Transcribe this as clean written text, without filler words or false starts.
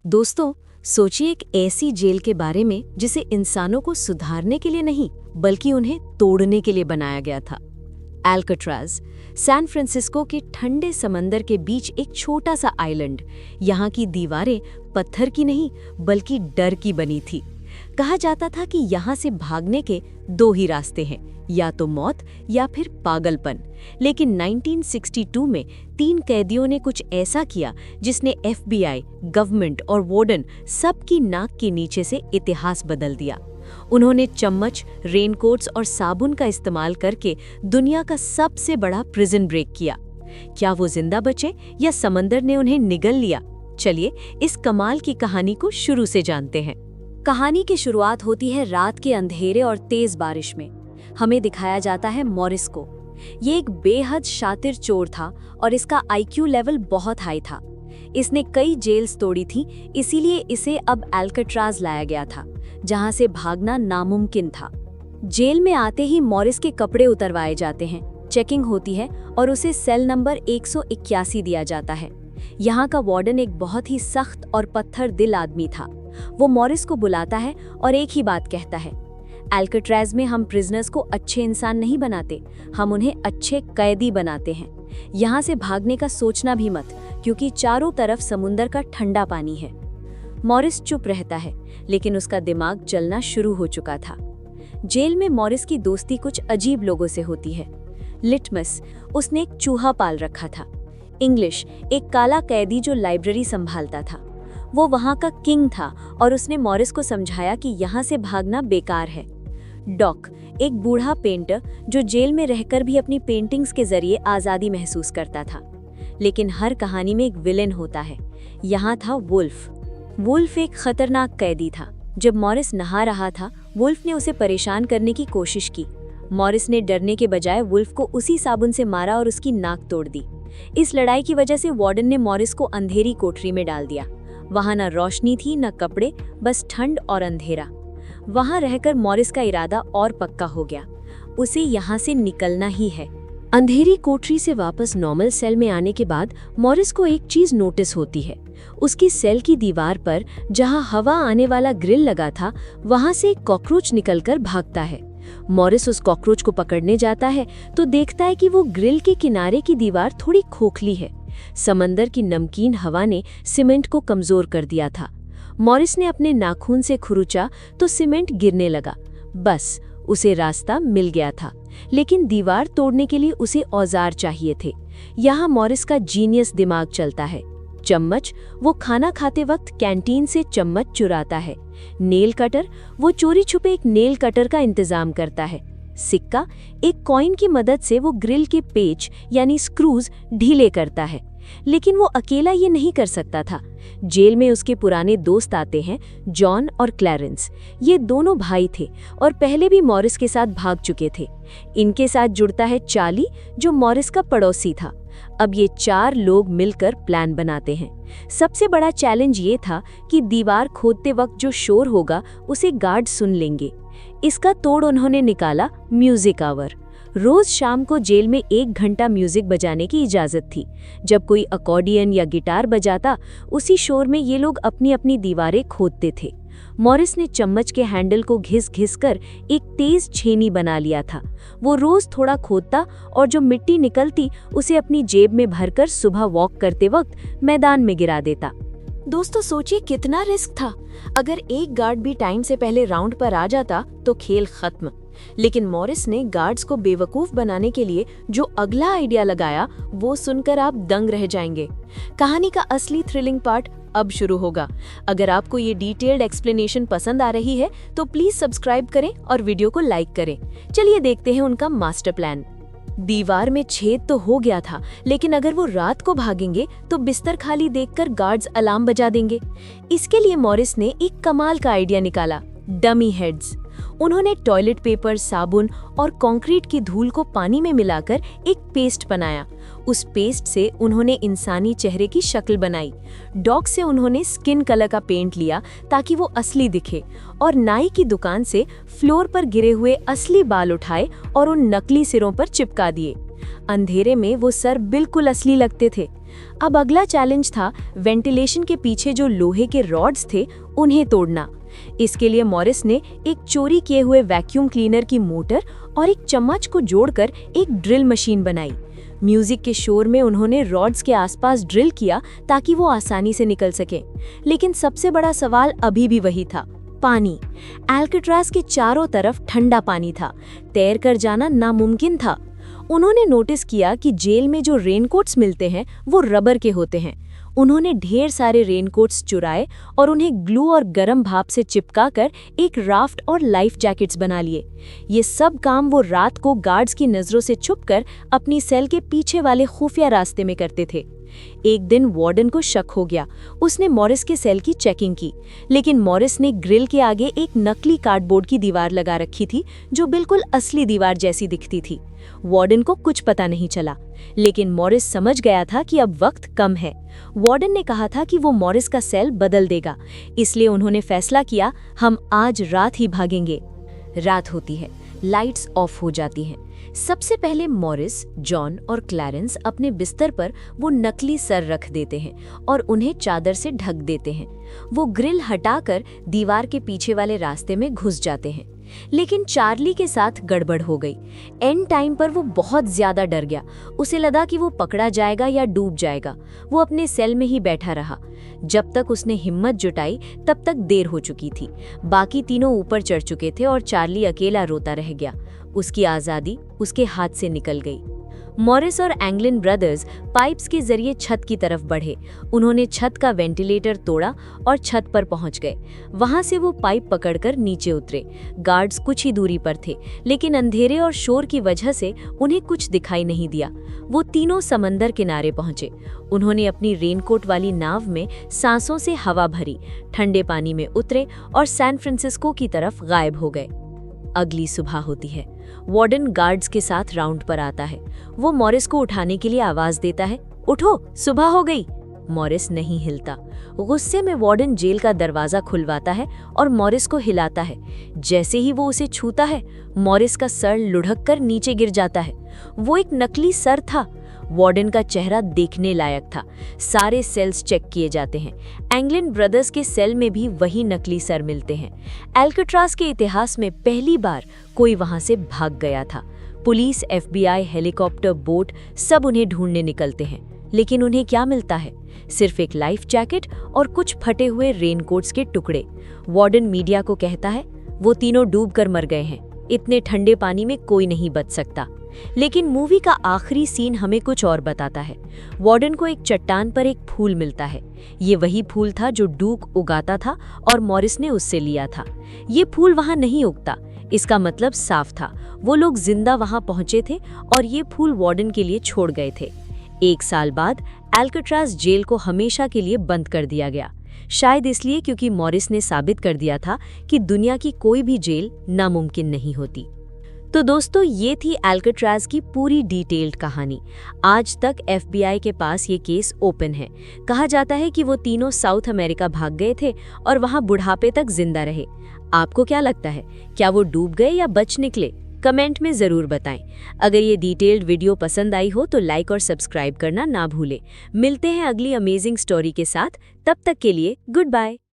दोस्तों, सोचिए एक ऐसी जेल के बारे में जिसे इंसानों को सुधारने के लिए नहीं बल्कि उन्हें तोड़ने के लिए बनाया गया था। अल्काट्राज, सैन फ्रांसिस्को के ठंडे समंदर के बीच एक छोटा सा आइलैंड। यहाँ की दीवारें पत्थर की नहीं बल्कि डर की बनी थी। कहा जाता था कि यहाँ से भागने के दो ही रास्ते हैं, या तो मौत या फिर पागलपन। लेकिन 1962 में 3 कैदियों ने कुछ ऐसा किया जिसने FBI, गवर्नमेंट और वार्डन सबकी नाक के नीचे से इतिहास बदल दिया। उन्होंने चम्मच, रेनकोट्स और साबुन का इस्तेमाल करके दुनिया का सबसे बड़ा प्रिजन ब्रेक किया। क्या वो जिंदा बचे या समंदर ने उन्हें निगल लिया? चलिए इस कमाल की कहानी को शुरू से जानते हैं। कहानी की शुरुआत होती है रात के अंधेरे और तेज बारिश में। हमें दिखाया जाता है मॉरिस को। ये एक बेहद शातिर चोर था और इसका IQ लेवल बहुत हाई था। इसने कई जेल्स तोड़ी थी, इसीलिए इसे अब अल्काट्राज लाया गया था, जहां से भागना नामुमकिन था। जेल में आते ही मॉरिस के कपड़े उतरवाए जाते हैं, चेकिंग होती है और उसे सेल नंबर 181 दिया जाता है। यहाँ का वार्डन एक बहुत ही सख्त और पत्थर दिल आदमी था। वो मॉरिस को बुलाता है और एक ही बात कहता है, अल्काट्राज में हम प्रिजनर्स को अच्छे इंसान नहीं बनाते, हम उन्हें अच्छे कैदी बनाते हैं। यहाँ से भागने का सोचना भी मत, क्योंकि चारों तरफ समुंदर का ठंडा पानी है। मॉरिस चुप रहता है, लेकिन उसका दिमाग चलना शुरू हो चुका था। जेल में मॉरिस की दोस्ती कुछ अजीब लोगों से होती है। लिटमस, उसने एक चूहा पाल रखा था। इंग्लिश, एक काला कैदी जो लाइब्रेरी संभालता था। वो वहाँ का किंग था और उसने मॉरिस को समझाया कि यहाँ से भागना बेकार है। डॉक, एक बूढ़ा पेंटर जो जेल में रहकर भी अपनी पेंटिंग्स के जरिए आज़ादी महसूस करता था। लेकिन हर कहानी में एक विलेन होता है। यहाँ था वुल्फ। वुल्फ एक खतरनाक कैदी था। जब मॉरिस नहा रहा था, वुल्फ ने उसे परेशान करने की कोशिश की। मॉरिस ने डरने के बजाय वुल्फ को उसी साबुन से मारा और उसकी नाक तोड़ दी। इस लड़ाई की वजह से वार्डन ने मॉरिस को अंधेरी कोठरी में डाल दिया। वहाँ न रोशनी थी न कपड़े, बस ठंड और अंधेरा। वहाँ रहकर मॉरिस का इरादा और पक्का हो गया, उसे यहाँ से निकलना ही है। अंधेरी कोठरी से वापस नॉर्मल सेल में आने के बाद मॉरिस को एक चीज नोटिस होती है। उसकी सेल की दीवार पर जहाँ हवा आने वाला ग्रिल लगा था, वहाँ से एक कॉकरोच निकलकर भागता है। मॉरिस उस कॉकरोच को पकड़ने जाता है तो देखता है कि वो ग्रिल के किनारे की दीवार थोड़ी खोखली है। समंदर की नमकीन हवा ने सीमेंट को कमजोर कर दिया था। मॉरिस ने अपने नाखून से खुरुचा तो सीमेंट गिरने लगा। बस उसे रास्ता मिल गया था, लेकिन दीवार तोड़ने के लिए उसे औजार चाहिए थे। यहाँ मॉरिस का जीनियस दिमाग चलता है। चम्मच, वो खाना खाते वक्त कैंटीन से चम्मच चुराता है। नेल कटर, वो चोरी छुपे एक नेल कटर का इंतजाम करता है। सिक्का, एक कॉइन की मदद से वो ग्रिल के पेच यानी स्क्रूज ढीले करता है। लेकिन वो अकेला ये नहीं कर सकता था। जेल में उसके पुराने दोस्त आते हैं, जॉन और क्लैरेंस। ये दोनों भाई थे और पहले भी मॉरिस के साथ भाग चुके थे। इनके साथ जुड़ता है चार्ली, जो मॉरिस का पड़ोसी था। अब ये 4 लोग मिलकर प्लान बनाते हैं। सबसे बड़ा चैलेंज ये था कि दीवार खोदते वक्त जो शोर होगा उसे गार्ड सुन लेंगे। इसका तोड़ उन्होंने निकाला म्यूजिक आवर। रोज शाम को जेल में 1 घंटा म्यूजिक बजाने की इजाजत थी। जब कोई अकॉर्डियन या गिटार बजाता, उसी शोर में ये लोग अपनी अपनी दीवारें खोदते थे। मॉरिस ने चम्मच के हैंडल को घिस कर एक तेज छेनी बना लिया था। वो रोज थोड़ा खोदता और जो मिट्टी निकलती उसे अपनी जेब में भरकर सुबह वॉक करते वक्त मैदान में गिरा देता। दोस्तों, सोचिए कितना रिस्क था। अगर एक गार्ड भी टाइम से पहले राउंड पर आ जाता तो खेल खत्म। लेकिन मॉरिस ने गार्ड्स को बेवकूफ बनाने के लिए जो अगला आइडिया लगाया, वो सुनकर आप दंग रह जाएंगे। कहानी का असली थ्रिलिंग पार्ट अब शुरू होगा। अगर आपको ये डिटेल्ड एक्सप्लेनेशन पसंद आ रही है तो प्लीज सब्सक्राइब करें और वीडियो को लाइक करें। चलिए देखते हैं उनका मास्टर प्लान। दीवार में छेद तो हो गया था, लेकिन अगर वो रात को भागेंगे तो बिस्तर खाली देखकर गार्ड्स अलार्म बजा देंगे। इसके लिए मॉरिस ने एक कमाल का आइडिया निकाला, डमी हेड्स। उन्होंने टॉयलेट पेपर, साबुन और कंक्रीट की धूल को पानी में मिलाकर एक पेस्ट बनाया। उस पेस्ट से उन्होंने इंसानी चेहरे की शक्ल बनाई। डॉग से उन्होंने स्किन कलर का पेंट लिया ताकि वो असली दिखे, और नाई की दुकान से फ्लोर पर गिरे हुए असली बाल उठाए और उन नकली सिरों पर चिपका दिए। अंधेरे में वो सर बिल्कुल असली लगते थे। अब अगला चैलेंज था वेंटिलेशन के पीछे जो लोहे के रॉड्स थे उन्हें तोड़ना। इसके लिए मॉरिस ने एक चोरी किए हुए वैक्यूम क्लीनर की मोटर और एक चम्मच को जोड़कर एक ड्रिल मशीन बनाई। म्यूजिक के शोर में उन्होंने रॉड्स के आसपास ड्रिल किया ताकि वो आसानी से निकल सके। लेकिन सबसे बड़ा सवाल अभी भी वही था, पानी। एल्काट्राज के चारों तरफ ठंडा पानी था, तैर कर जाना नामुमकिन था। उन्होंने नोटिस किया कि जेल में जो रेनकोट्स मिलते हैं वो रबर के होते हैं। उन्होंने ढेर सारे रेनकोट्स चुराए और उन्हें ग्लू और गर्म भाप से चिपकाकर एक राफ्ट और लाइफ जैकेट्स बना लिए। ये सब काम वो रात को गार्ड्स की नज़रों से छुपकर अपनी सेल के पीछे वाले खुफिया रास्ते में करते थे। एक दिन वार्डन को शक हो गया। उसने मॉरिस के सेल की चेकिंग की, लेकिन मॉरिस ने ग्रिल के आगे एक नकली कार्डबोर्ड की दीवार लगा रखी थी जो बिल्कुल असली दीवार जैसी दिखती थी। वार्डन को कुछ पता नहीं चला, लेकिन मॉरिस समझ गया था कि अब वक्त कम है। वार्डन ने कहा था कि वो मॉरिस का सेल बदल देगा, इसलिए उन्होंने फैसला किया, हम आज रात ही भागेंगे। रात होती है, लाइट्स ऑफ हो जाती हैं। सबसे पहले मॉरिस, जॉन और क्लैरेंस अपने बिस्तर पर वो नकली सर रख देते हैं और उन्हें चादर से ढक देते हैं। वो ग्रिल हटाकर दीवार के पीछे वाले रास्ते में घुस जाते हैं। लेकिन चार्ली के साथ गड़बड़ हो गई। एंड टाइम पर वो बहुत ज्यादा डर गया। उसे लगा कि वो पकड़ा जाएगा या डूब जाएगा। वो अपने सेल में ही बैठा रहा। जब तक उसने हिम्मत जुटाई तब तक देर हो चुकी थी। बाकी तीनों ऊपर चढ़ चुके थे और चार्ली अकेला रोता रह गया। उसकी आज़ादी उसके हाथ से निकल गई। मॉरिस और एंगलिन ब्रदर्स पाइप्स के जरिए छत की तरफ बढ़े। उन्होंने छत का वेंटिलेटर तोड़ा और छत पर पहुंच गए। वहां से वो पाइप पकड़कर नीचे उतरे। गार्ड्स कुछ ही दूरी पर थे, लेकिन अंधेरे और शोर की वजह से उन्हें कुछ दिखाई नहीं दिया। वो तीनों समंदर किनारे पहुंचे। उन्होंने अपनी रेनकोट वाली नाव में सांसों से हवा भरी, ठंडे पानी में उतरे और सैन फ्रांसिस्को की तरफ गायब हो गए। अगली सुबह होती है। वार्डन गार्ड्स के साथ राउंड पर आता है। वो मॉरिस को उठाने के लिए आवाज देता है, उठो, सुबह हो गई। मॉरिस नहीं हिलता। गुस्से में वार्डन जेल का दरवाजा खुलवाता है और मॉरिस को हिलाता है। जैसे ही वो उसे छूता है, मॉरिस का सर लुढ़क कर नीचे गिर जाता है। वो एक नकली सर था। वार्डन का चेहरा देखने लायक था। सारे सेल्स चेक किए जाते हैं। एंगलिन ब्रदर्स के सेल में भी वही नकली सर मिलते हैं। एल्काट्राज के इतिहास में पहली बार कोई वहां से भाग गया था। पुलिस, FBI, हेलीकॉप्टर, बोट सब उन्हें ढूंढने निकलते हैं, लेकिन उन्हें क्या मिलता है? सिर्फ एक लाइफ जैकेट और कुछ फटे हुए रेनकोट्स के टुकड़े। वार्डन मीडिया को कहता है, वो तीनों डूबकर मर गए हैं। इतने ठंडे पानी में कोई नहीं बच सकता। लेकिन मूवी का आखिरी सीन हमें कुछ और बताता है। वार्डन को एक चट्टान पर एक फूल मिलता है। ये वही फूल था जो डूक उगाता था और मॉरिस ने उससे लिया था। ये फूल वहां नहीं उगता, इसका मतलब साफ था, वो लोग जिंदा वहां पहुंचे थे और ये फूल वार्डन के लिए छोड़ गए थे। 1 साल बाद एल्काट्राज जेल को हमेशा के लिए बंद कर दिया गया। शायद इसलिए क्योंकि मॉरिस ने साबित कर दिया था कि दुनिया की कोई भी जेल नामुमकिन नहीं होती। तो दोस्तों, ये थी एल्काट्राज की पूरी डिटेल्ड कहानी। आज तक FBI के पास ये केस ओपन है। कहा जाता है कि वो तीनों साउथ अमेरिका भाग गए थे और वहां बुढ़ापे तक जिंदा रहे। आपको क्या लगता है, क्या वो डूब गए या बच निकले? कमेंट में ज़रूर बताएं। अगर ये डिटेल्ड वीडियो पसंद आई हो तो लाइक और सब्सक्राइब करना ना भूलें। मिलते हैं अगली अमेजिंग स्टोरी के साथ। तब तक के लिए गुड बाय।